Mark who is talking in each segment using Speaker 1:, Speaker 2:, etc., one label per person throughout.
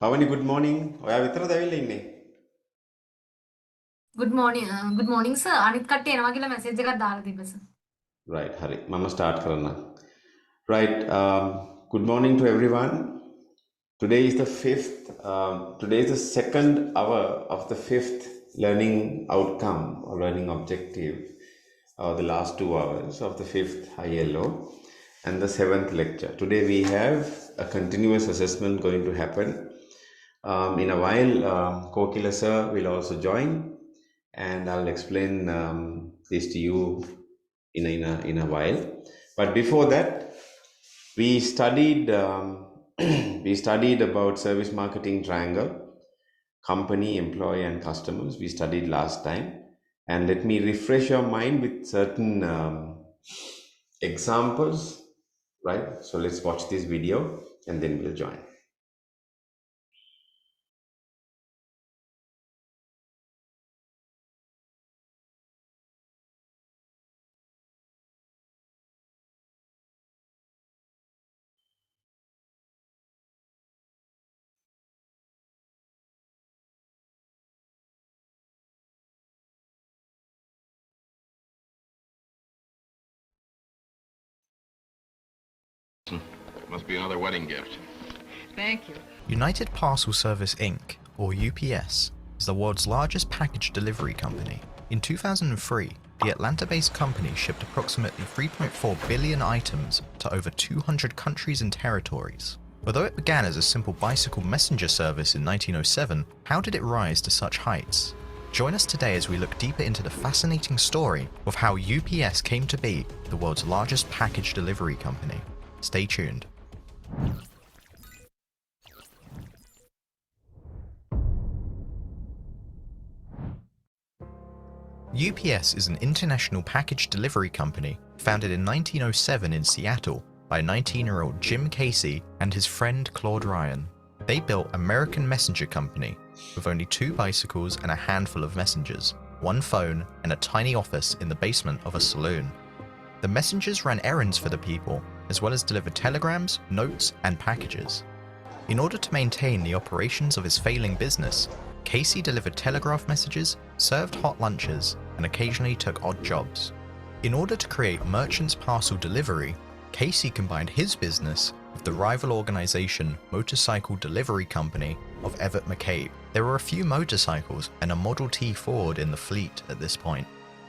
Speaker 1: Pavani, good morning. ඔයා විතරද ඇවිල්ලා ඉන්නේ?
Speaker 2: good morning sir. අනිත් කට්ටිය එනවා කියලා මැසේජ් එකක් දාලා තිබ්බ sir.
Speaker 1: Right, හරි. මම start කරන්න. Right, good morning to everyone. Today is the today is the second hour of the fifth learning outcome or learning objective, or the last 2 hours of the fifth ILO and the seventh lecture. Today we have a continuous assessment going to happen. In a while, Kokila sir will also join, and I'll explain this to you in a while. But before that, we studied we studied about service marketing triangle, company, employee, and customers. We studied last time, and let me refresh your mind with certain examples. Right. So let's watch this video, and then we'll join.
Speaker 3: Must be another wedding gift.
Speaker 4: Thank you.
Speaker 5: United Parcel Service Inc., or UPS, is the world's largest package delivery company. In 2003, the Atlanta-based company shipped approximately 3.4 billion items to over 200 countries and territories. Although it began as a simple bicycle messenger service in 1907, how did it rise to such heights? Join us today as we look deeper into the fascinating story of how UPS came to be the world's largest package delivery company. Stay tuned. UPS is an international package delivery company founded in 1907 in Seattle by 19-year-old Jim Casey and his friend Claude Ryan. They built American Messenger Company with only 2 bicycles and a handful of messengers, 1 phone, and a tiny office in the basement of a saloon. The messengers ran errands for the people, as well as delivered telegrams, notes, and packages. In order to maintain the operations of his failing business, Casey delivered telegraph messages, served hot lunches, and occasionally took odd jobs. In order to create Merchants Parcel Delivery, Casey combined his business with the rival organization Motorcycle Delivery Company of Everett McCabe. There were a few motorcycles and a Model T Ford in the fleet at this point.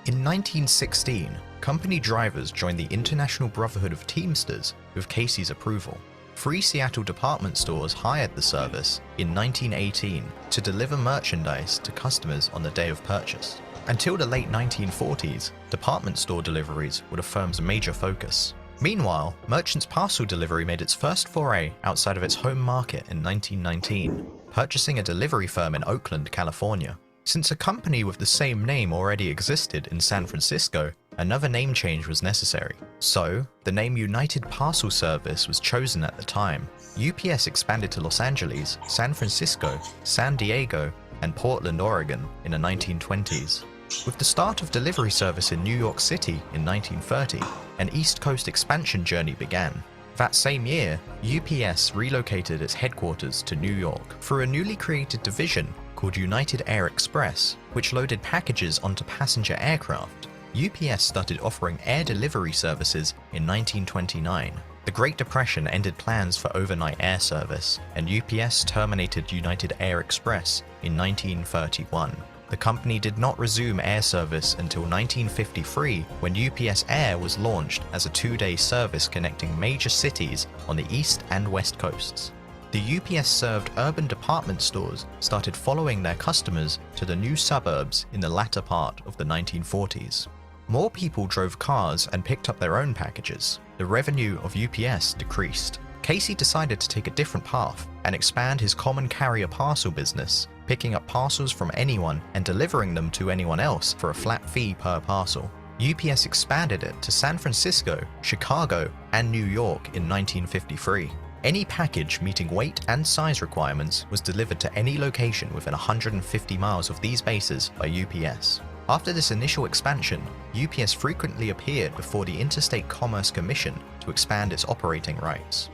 Speaker 5: In 1916, company drivers joined the International Brotherhood of Teamsters with Casey's approval. 3 Seattle department stores hired the service in 1918 to deliver merchandise to customers on the day of purchase. Until the late 1940s, department store deliveries were the firm's major focus. Meanwhile, Merchants Parcel Delivery made its first foray outside of its home market in 1919, purchasing a delivery firm in Oakland, California. Since a company with the same name already existed in San Francisco, another name change was necessary. So, the name United Parcel Service was chosen at the time. UPS expanded to Los Angeles, San Francisco, San Diego, and Portland, Oregon in the 1920s. With the start of delivery service in New York City in 1930, an East Coast expansion journey began. That same year, UPS relocated its headquarters to New York through a newly created division called United Air Express, which loaded packages onto passenger aircraft. UPS started offering air delivery services in 1929. The Great Depression ended plans for overnight air service, and UPS terminated United Air Express in 1931. The company did not resume air service until 1953, when UPS Air was launched as a 2-day service connecting major cities on the east and west coasts. The UPS-served urban department stores started following their customers to the new suburbs in the latter part of the 1940s. More people drove cars and picked up their own packages. The revenue of UPS decreased. Casey decided to take a different path and expand his common carrier parcel business, picking up parcels from anyone and delivering them to anyone else for a flat fee per parcel. UPS expanded it to San Francisco, Chicago, and New York in 1953. Any package meeting weight and size requirements was delivered to any location within 150 miles of these bases by UPS. After this initial expansion, UPS frequently appeared before the Interstate Commerce Commission to expand its operating rights.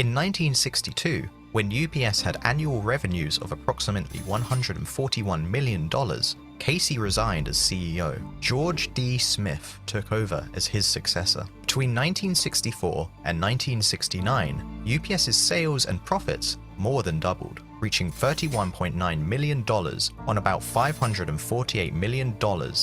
Speaker 5: In 1962, when UPS had annual revenues of approximately $141 million, Casey resigned as CEO. George D. Smith took over as his successor. Between 1964 and 1969, UPS's sales and profits more than doubled, reaching $31.9 million on about $548 million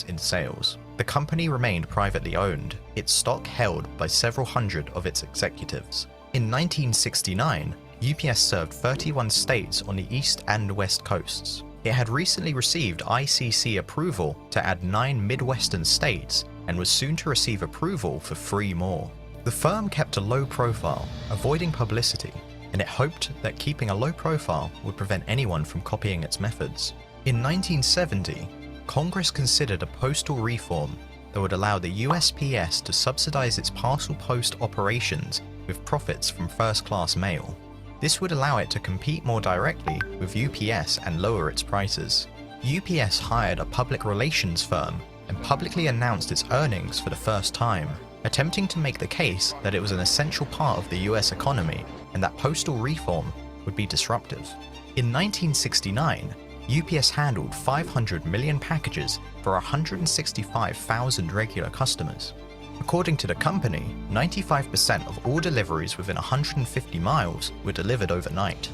Speaker 5: in sales. The company remained privately owned, its stock held by several hundred of its executives. In 1969, UPS served 31 states on the East and West coasts. It had recently received ICC approval to add 9 Midwestern states and was soon to receive approval for 3 more. The firm kept a low profile, avoiding publicity, and it hoped that keeping a low profile would prevent anyone from copying its methods. In 1970, Congress considered a postal reform that would allow the USPS to subsidize its parcel post operations with profits from first-class mail. This would allow it to compete more directly with UPS and lower its prices. UPS hired a public relations firm and publicly announced its earnings for the first time, attempting to make the case that it was an essential part of the US economy and that postal reform would be disruptive. In 1969, UPS handled 500 million packages for 165,000 regular customers. According to the company, 95% of all deliveries within 150 miles were delivered overnight.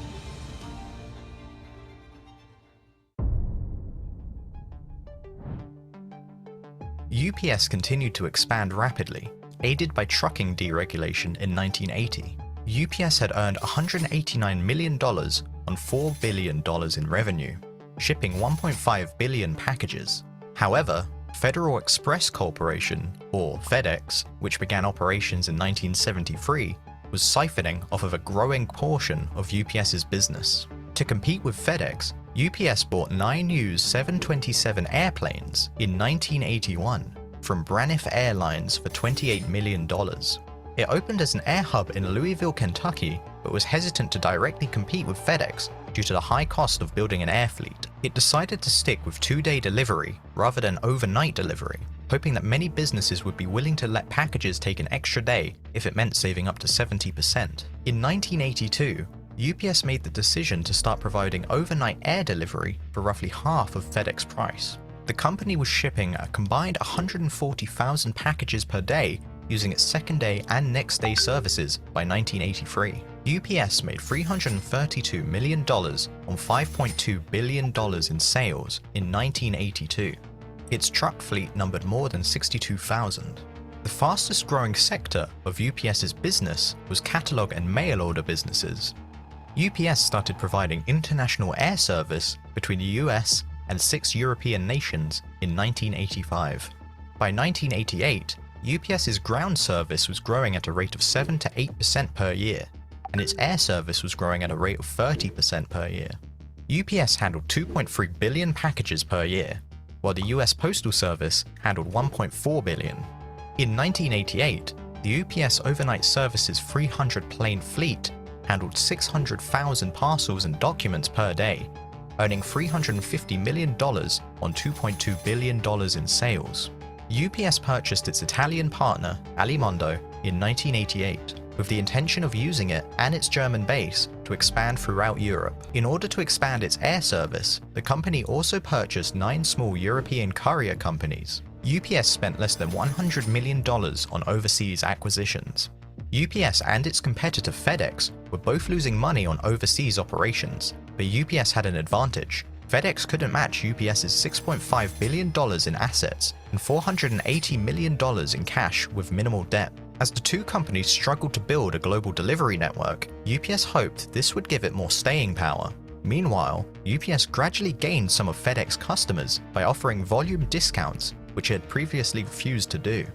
Speaker 5: UPS continued to expand rapidly, aided by trucking deregulation in 1980. UPS had earned $189 million on $4 billion in revenue, shipping 1.5 billion packages. However, Federal Express Corporation, or FedEx, which began operations in 1973, was siphoning off of a growing portion of UPS's business. To compete with FedEx, UPS bought 9 used 727 airplanes in 1981 from Braniff Airlines for $28 million. It opened as an air hub in Louisville, Kentucky, but was hesitant to directly compete with FedEx due to the high cost of building an air fleet. It decided to stick with 2-day delivery rather than overnight delivery, hoping that many businesses would be willing to let packages take an extra day if it meant saving up to 70%. In 1982, UPS made the decision to start providing overnight air delivery for roughly half of FedEx price. The company was shipping a combined 140,000 packages per day using its second-day and next-day services by 1983. UPS made $332 million on $5.2 billion in sales in 1982. Its truck fleet numbered more than 62,000. The fastest growing sector of UPS's business was catalog and mail order businesses. UPS started providing international air service between the US and 6 European nations in 1985. By 1988, UPS's ground service was growing at a rate of 7 to 8% per year, and its air service was growing at a rate of 30% per year. UPS handled 2.3 billion packages per year, while the US Postal Service handled 1.4 billion. In 1988, the UPS Overnight Service's 300-plane fleet handled 600,000 parcels and documents per day, earning $350 million on $2.2 billion in sales. UPS purchased its Italian partner, Alimondo, in 1988, with the intention of using it and its German base to expand throughout Europe. In order to expand its air service, the company also purchased 9 small European courier companies. UPS spent less than $100 million on overseas acquisitions. UPS and its competitor FedEx were both losing money on overseas operations, but UPS had an advantage. FedEx couldn't match UPS's $6.5 billion in assets and $480 million in cash with minimal debt. As the two companies struggled to build a global delivery network, UPS hoped this would give it more staying power. Meanwhile, UPS gradually gained some of FedEx customers by offering volume discounts, which it had previously refused to do.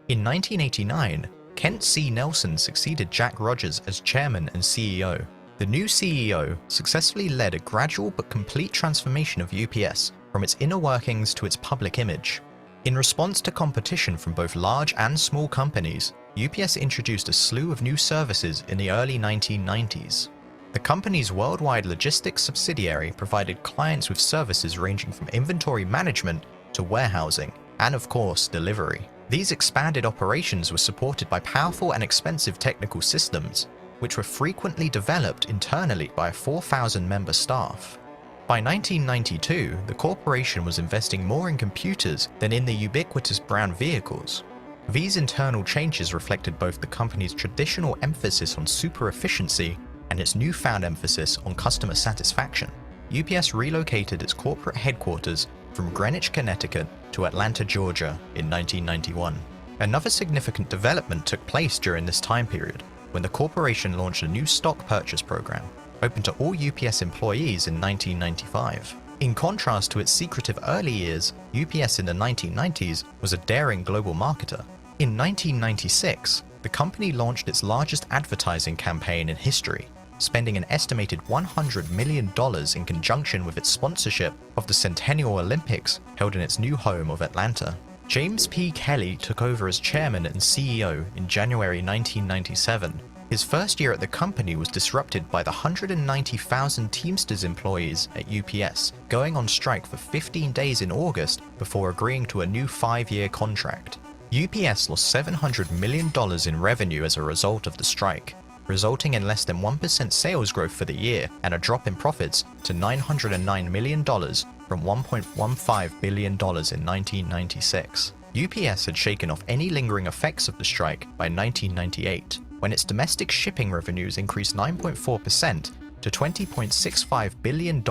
Speaker 5: In 1989, Kent C. Nelson succeeded Jack Rogers as chairman and CEO. The new CEO successfully led a gradual but complete transformation of UPS from its inner workings to its public image. In response to competition from both large and small companies, UPS introduced a slew of new services in the early 1990s. The company's worldwide logistics subsidiary provided clients with services ranging from inventory management to warehousing, and of course, delivery. These expanded operations were supported by powerful and expensive technical systems, which were frequently developed internally by a 4,000-member staff. By 1992, the corporation was investing more in computers than in the ubiquitous brown vehicles. These internal changes reflected both the company's traditional emphasis on super efficiency and its newfound emphasis on customer satisfaction. UPS relocated its corporate headquarters from Greenwich, Connecticut to Atlanta, Georgia in 1991. Another significant development took place during this time period, when the corporation launched a new stock purchase program, open to all UPS employees in 1995. In contrast to its secretive early years, UPS in the 1990s was a daring global marketer. In 1996, the company launched its largest advertising campaign in history, spending an estimated $100 million in conjunction with its sponsorship of the Centennial Olympics held in its new home of Atlanta. James P. Kelly took over as chairman and CEO in January 1997. His first year at the company was disrupted by the 190,000 Teamsters employees at UPS going on strike for 15 days in August before agreeing to a new 5-year contract. UPS lost $700 million in revenue as a result of the strike, resulting in less than 1% sales growth for the year and a drop in profits to $909 million from $1.15 billion in 1996. UPS had shaken off any lingering effects of the strike by 1998, when its domestic shipping revenues increased 9.4% to $20.65 billion.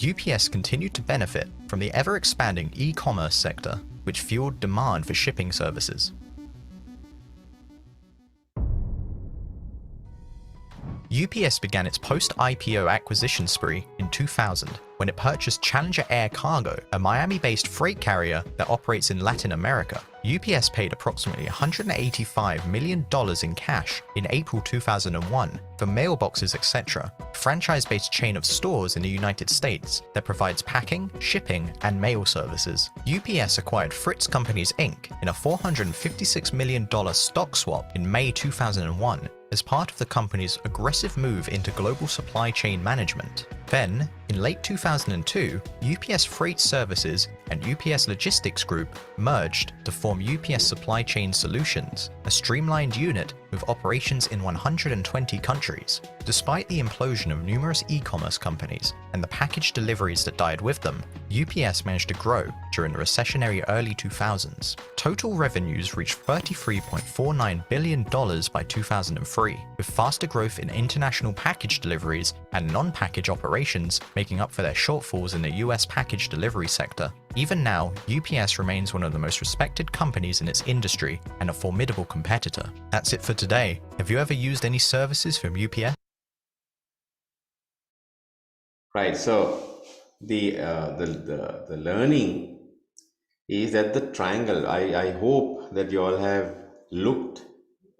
Speaker 5: UPS continued to benefit from the ever-expanding e-commerce sector, which fueled demand for shipping services. UPS began its post-IPO acquisition spree in 2000 when it purchased Challenger Air Cargo, a Miami-based freight carrier that operates in Latin America. UPS paid approximately $185 million in cash in April 2001 for mailboxes, etc., a franchise-based chain of stores in the United States that provides packing, shipping, and mail services. UPS acquired Fritz Companies Inc. in a $456 million stock swap in May 2001 as part of the company's aggressive move into global supply chain management. Then, in late 2002, UPS Freight Services and UPS Logistics Group merged to form UPS Supply Chain Solutions, a streamlined unit with operations in 120 countries. Despite the implosion of numerous e-commerce companies and the package deliveries that died with them, UPS managed to grow during the recessionary early 2000s. Total revenues reached $33.49 billion by 2003, with faster growth in international package deliveries and non-package operations making up for their shortfalls in the US package delivery sector. Even now, UPS remains one of the most respected companies in its industry and a formidable competitor. That's it for today. Have you ever used any services from UPS?
Speaker 1: Right. So the learning is that the triangle. I hope that you all have looked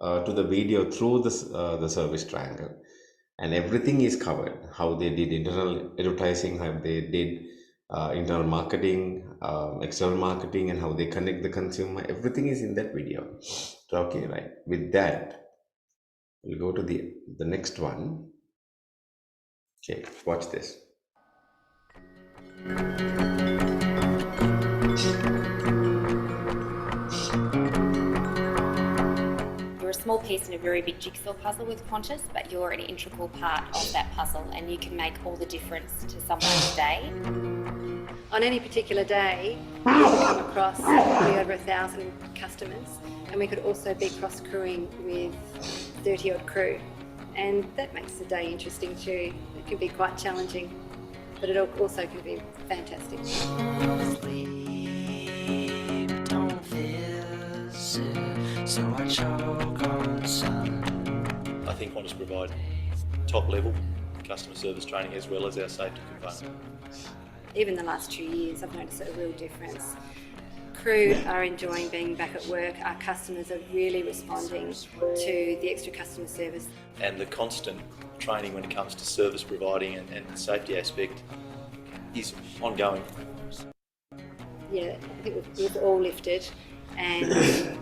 Speaker 1: to the video through the service triangle, and everything is covered. How they did internal advertising, how they did internal marketing, external marketing, and how they connect the consumer. Everything is in that video. So, okay, right. With that, we'll go to the next one. Okay, watch this.
Speaker 3: You're a small piece in a very big jigsaw puzzle with Qantas, but you're an integral part of that puzzle and you can make all the difference to someone's day.
Speaker 4: On any particular day, we could come across probably over 1,000 customers, and we could also be cross-crewing with 30-odd crew. And that makes the day interesting too. It can be quite challenging, but it also can be fantastic.
Speaker 6: I think Qantas provide top level customer service training as well as our safety component.
Speaker 4: Even the last 2 years, I've noticed a real difference. Crew are enjoying being back at work. Our customers are really responding to the extra customer service.
Speaker 6: And the constant training when it comes to service providing and the safety aspect is ongoing.
Speaker 4: Yeah, I think we've all lifted, and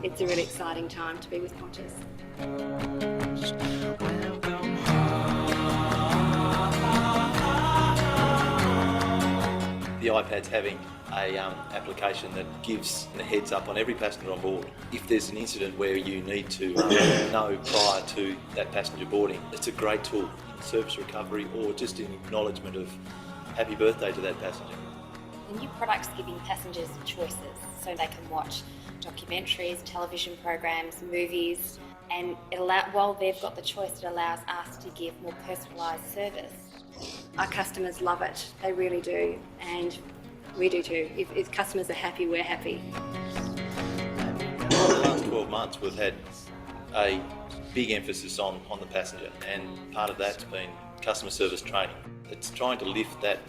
Speaker 4: it's a really exciting time to be with Qantas.
Speaker 6: The iPad's having a application that gives a heads up on every passenger on board. If there's an incident where you need to know prior to that passenger boarding, it's a great tool in service recovery or just in acknowledgement of happy birthday to that passenger.
Speaker 3: The new product's giving passengers choices so they can watch documentaries, television programs, movies, and while they've got the choice, it allows us to give more personalised service.
Speaker 4: Our customers love it, they really do, and we do too. If customers are happy, we're happy.
Speaker 6: In the last 12 months, we've had a big emphasis on the passenger, and part of that's been customer service training. It's trying to lift that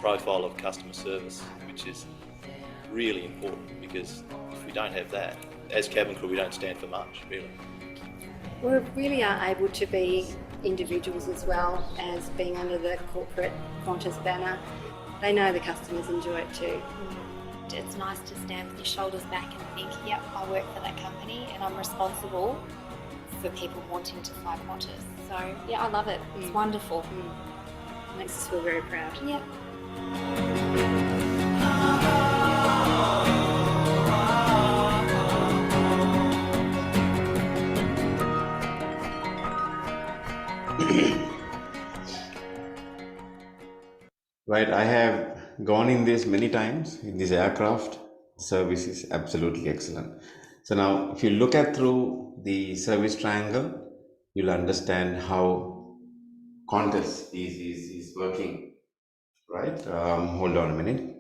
Speaker 6: profile of customer service, which is really important, because if we don't have that, as cabin crew, we don't stand for much, really.
Speaker 4: We really are able to be individuals as well as being under the corporate Qantas banner. They know the customers enjoy it too.
Speaker 3: It's nice to stand with your shoulders back and think, yep, I work for that company and I'm responsible for people wanting to fly Qantas. So yeah, I love it. It's wonderful.
Speaker 4: It makes us feel very proud.
Speaker 3: Yep.
Speaker 1: Right, I have gone in this many times in this aircraft. Service is absolutely excellent. So now if you look at through the service triangle, you'll understand how Qantas is working, right? Hold on a minute.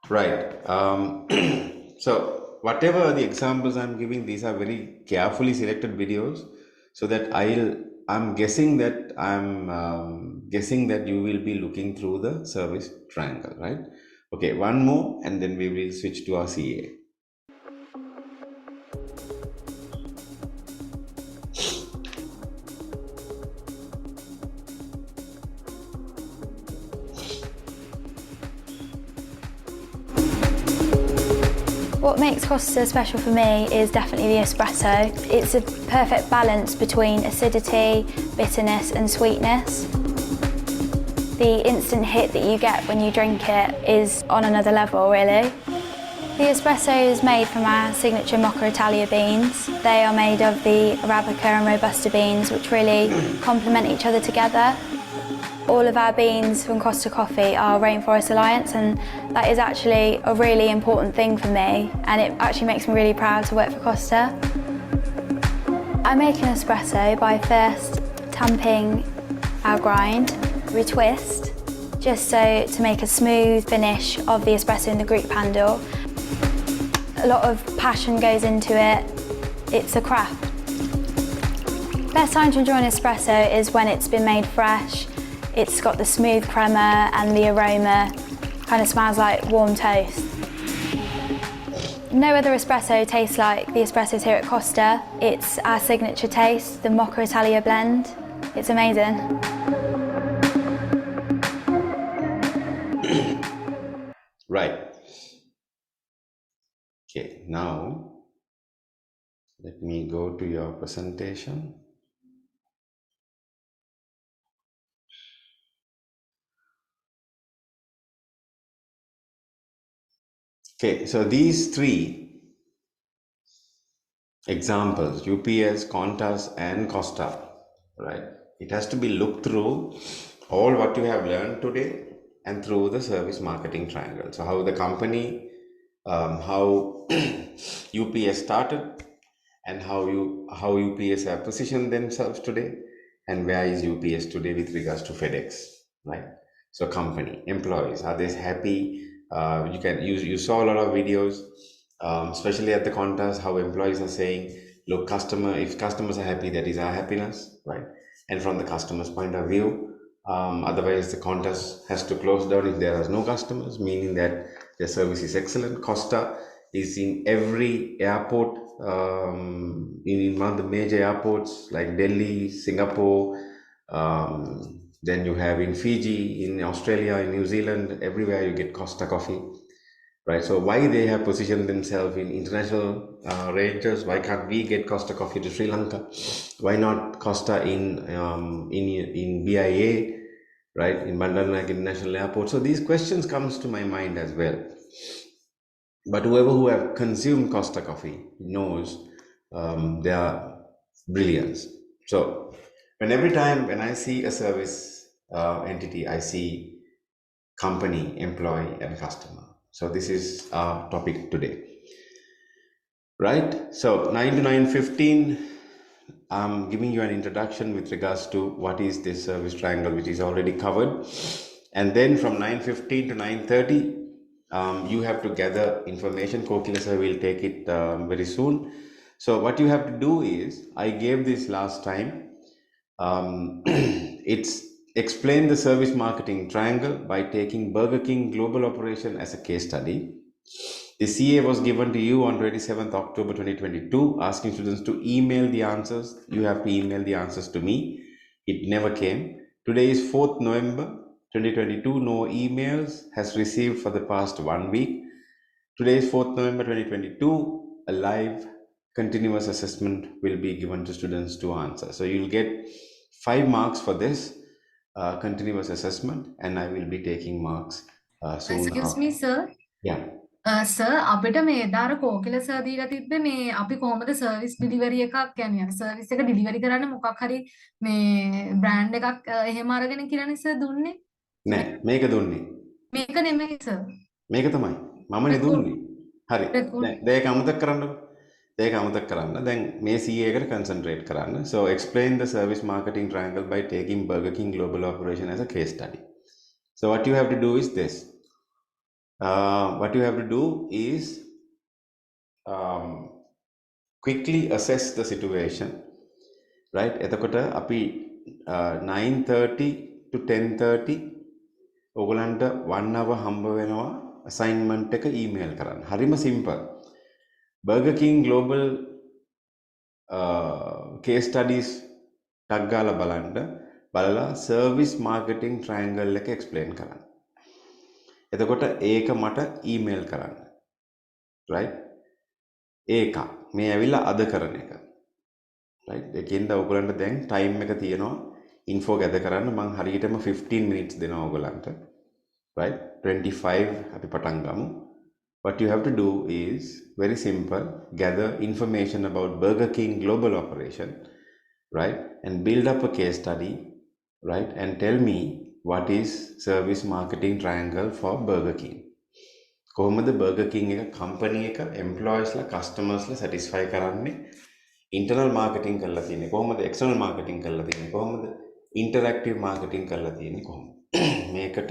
Speaker 1: Right. So whatever the examples I'm giving, these are very carefully selected videos, so that I'm guessing that guessing that you will be looking through the service triangle, right? Okay, one more, and then we will switch to our CA.
Speaker 7: What makes Costa special for me is definitely the espresso. It's a perfect balance between acidity, bitterness and sweetness. The instant hit that you get when you drink it is on another level, really. The espresso is made from our signature Mocha Italia beans. They are made of the Arabica and Robusta beans, which really complement each other together. All of our beans from Costa Coffee are Rainforest Alliance, and that is actually a really important thing for me, and it actually makes me really proud to work for Costa. I make an espresso by first tamping our grind. We twist, just so to make a smooth finish of the espresso in the Greek handle. A lot of passion goes into it. It's a craft. Best time to enjoy an espresso is when it's been made fresh. It's got the smooth crema and the aroma, kind of smells like warm toast. No other espresso tastes like the espressos here at Costa. It's our signature taste, the Mocha Italia blend. It's amazing.
Speaker 1: Right. Okay, now let me go to your presentation. Okay, so these three examples, UPS, Qantas and Costa, right? It has to be looked through all what you have learned today and through the service marketing triangle. So how the company, how UPS started, and how UPS have positioned themselves today, and where is UPS today with regards to FedEx, right? So company, employees, are they happy? You saw a lot of videos, especially at the Qantas, how employees are saying, look, if customers are happy, that is our happiness, right? And from the customer's point of view, otherwise the Qantas has to close down if there are no customers, meaning that their service is excellent. Costa is in every airport in one of the major airports like Delhi, Singapore. Then you have in Fiji, in Australia, in New Zealand, everywhere you get Costa coffee, right? So why they have positioned themselves in international ranges? Why can't we get Costa coffee to Sri Lanka? Why not Costa in BIA, right? In Bandaranaike International Airport. So these questions comes to my mind as well. But whoever who have consumed Costa coffee knows their brilliance. So every time when I see a service entity, I see company, employee, and customer. So this is our topic today, right? So 9 to 9:15, I'm giving you an introduction with regards to what is this service triangle, which is already covered. And then from 9:15 to 9:30, you have to gather information. Kokila sir will take it very soon. So what you have to do is, I gave this last time. It's explain the service marketing triangle by taking Burger King global operation as a case study. The CA was given to you on 27th October 2022, asking students to email the answers. You have to email the answers to me. It never came. Today is 4th November 2022. No emails has received for the past 1 week. Today is 4th November 2022. A live continuous assessment will be given to students to answer. So you'll get 5 marks for this continuous assessment, and I will be taking marks soon
Speaker 2: Excuse
Speaker 1: after.
Speaker 2: me, sir.
Speaker 1: Yeah.
Speaker 2: Sir අපිට මේ දාර කෝකිල sir දීලා තිබ්බේ මේ අපි කොහොමද service delivery එකක් කියන්නේ අර සර්විස් එක ඩිලිවරි කරන්න මොකක් හරි මේ බ්‍රෑන්ඩ් එකක් එහෙම අරගෙන කියලානේ සර් දුන්නේ
Speaker 1: නෑ මේක දුන්නේ
Speaker 2: මේක නෙමෙයි සර්
Speaker 1: මේක තමයි මමනේ දුන්නේ හරි දැන් ඒක අමතක කරන්න දැන් මේ CA එකට concentrate කරන්න. So explain the service marketing triangle by taking Burger King global operation as a case study. So what you have to do is this. What you have to do is quickly assess the situation, right? එතකොට අපි 9:30 to 10:30 ඔයගලන්ට 1 hour හම්බ වෙනවා assignment එක email කරන්න. හරිම simple. Burger King global case studies ටක් ගාලා බලලා service marketing triangle එක explain කරන්න. එතකොට ඒක මට email කරන්න. right? ඒක මේ ඇවිල්ලා අද කරන එක. right? ඒකෙන්ද ඔයගලන්ට දැන් time එක තියෙනවා info gather කරන්න. මම හරියටම 15 minutes දෙනවා ඔයගලන්ට. right? 25 අපි පටන් ගමු. What you have to do is very simple, gather information about Burger King global operation, right? And build up a case study, right? And tell me what is service marketing triangle for Burger King. කොහොමද Burger King එක company එක employees ලා customers ලා satisfy කරන්නේ? internal marketing කරලා තියෙන්නේ කොහොමද? external marketing කරලා තියෙන්නේ කොහොමද? interactive marketing කරලා තියෙන්නේ කොහොමද? මේකට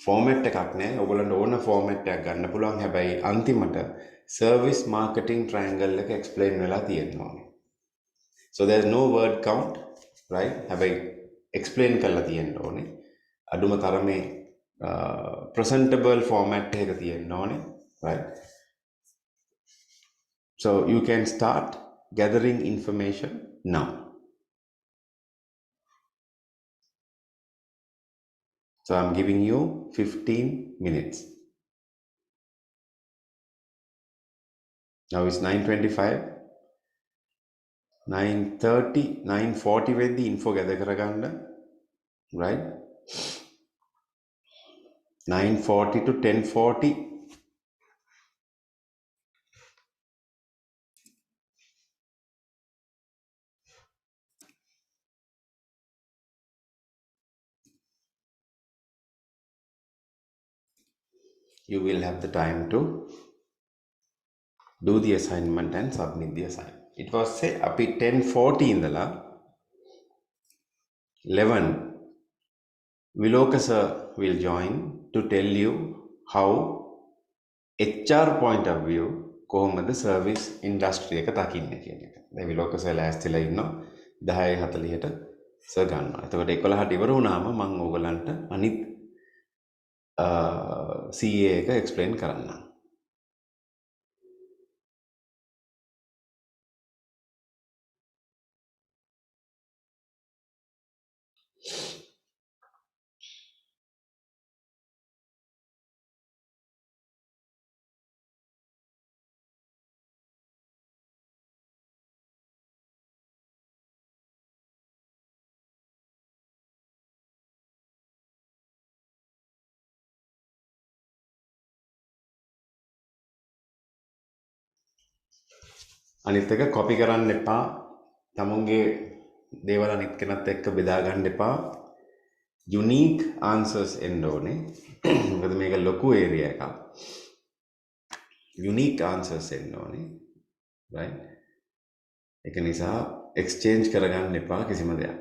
Speaker 1: ෆෝමැට් එකක් නෑ. ඔයගොල්ලන්ට ඕන ෆෝමැට් එකක් ගන්න පුළුවන්. හැබැයි අන්තිමට service marketing triangle එක explain වෙලා තියෙනවා. So there's no word count, right? හැබැයි explain කරලා තියෙන්න ඕනේ. අඩුම තරමේ presentable format එකක තියෙන්න ඕනේ, right? So you can start gathering information now. So I'm giving you 15 minutes. Now it's 9:25. 9:30, 9:40 වෙද්දී info gather කරගන්න. Right? 9:40 to 10:40. You will have the time to do the assignment and submit the assignment. It was say අපි 10:40 ඉඳලා 11 Viloka sir will join to tell you how HR point of view කොහොමද service industry එක දකින්නේ කියන එක. දැන් Viloka sir ලෑස්තිලා ඉන්නවා 10:40ට සර් ගන්නවා. එතකොට 11ට ඉවර වුණාම මම ඕගලන්ට අනිත් CA එක explain කරන්නම්. අනිත් එක කොපි කරන්න එපා. තමුන්ගේ දේවල් අනිත් කෙනත් එක්ක බෙදා ගන්න එපා. unique answers එන්න ඕනේ. මොකද මේක ලොකු area එකක්. unique answers එන්න ඕනේ. right? ඒක නිසා exchange කරගන්න එපා කිසිම දෙයක්.